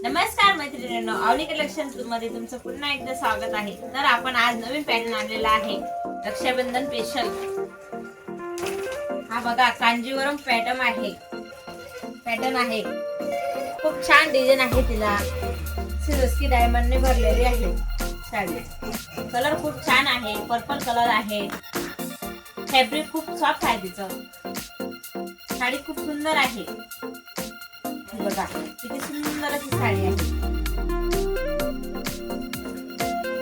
नमस्कार मैत्रिणींनो, अवनी कलेक्शन मध्ये तुमचं पुन्हा एकदा स्वागत आहे. तर आपण आज नवीन पॅटर्न आणलेला आहे रक्षाबंधन स्पेशल. हा बघा, कांजीवरम पॅटर्न आहे. खूप छान डिझाईन आहे. तिला सिरोस्की डायमंडने भरलेली आहे साडी. कलर खूप छान आहे, पर्पल कलर आहे. फॅब्रिक खूप सॉफ्ट आहे. तिचं साडी खूप सुंदर आहे. बघा किती सुंदर अशी साडी आहे.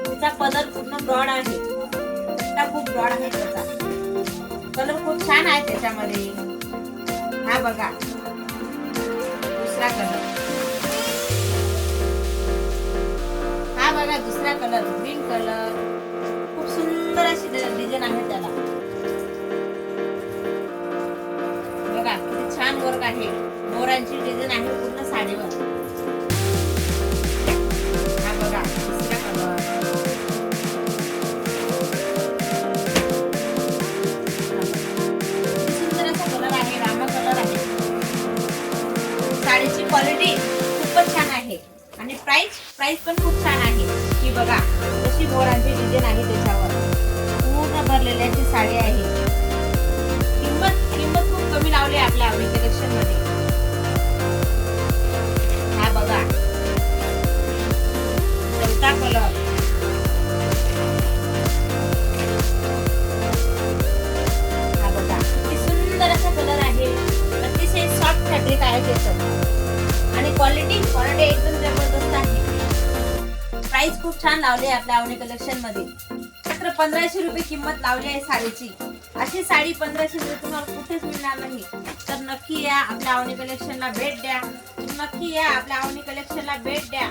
तिचा पदर पूर्ण ब्रॉड आहे. तिचा खूप ब्रॉड आहे. त्याचा कलर खूप छान आहे त्याच्यामध्ये. हा बघा दुसरा कलर. हा बघा दुसरा कलर, ग्रीन कलर. खूप सुंदर अशी डिझाईन आहे त्याला. बघा किती छान वर्क आहे. मोरांची डिझाईन आहे पूर्ण साडीवर. हा बघा दुसरा कलर. सुंदर असा कलर आहे, रामा कलर आहे. साडीची क्वालिटी खूपच छान आहे आणि प्राइस पण खूप छान आहे. ही बघा कशी मोरांची डिझाईन आहे त्याच्यावर. पूर्ण भरलेली अशी साडी आहे. किंमत खूप कमी लावली आपल्या आवडी कलेक्शन मध्ये. चौथा कलर. हा बघा किती सुंदर असा कलर आहे. अतिशय सॉफ्ट फॅब्रिक आहे त्याचं आणि क्वालिटी एकदम जबरदस्त आहे. प्राइस खूप छान लावली आहे आपल्या आवनी कलेक्शन मध्ये. मात्र 1500 रुपये किंमत लावली आहे साडीची. अशी साडी 1500 रुपये तुम्हाला कुठेच मिळणार नाही. तर नक्की या आपल्या आवनी कलेक्शनला भेट द्या. नक्की या आपल्या आवनी कलेक्शनला भेट द्या.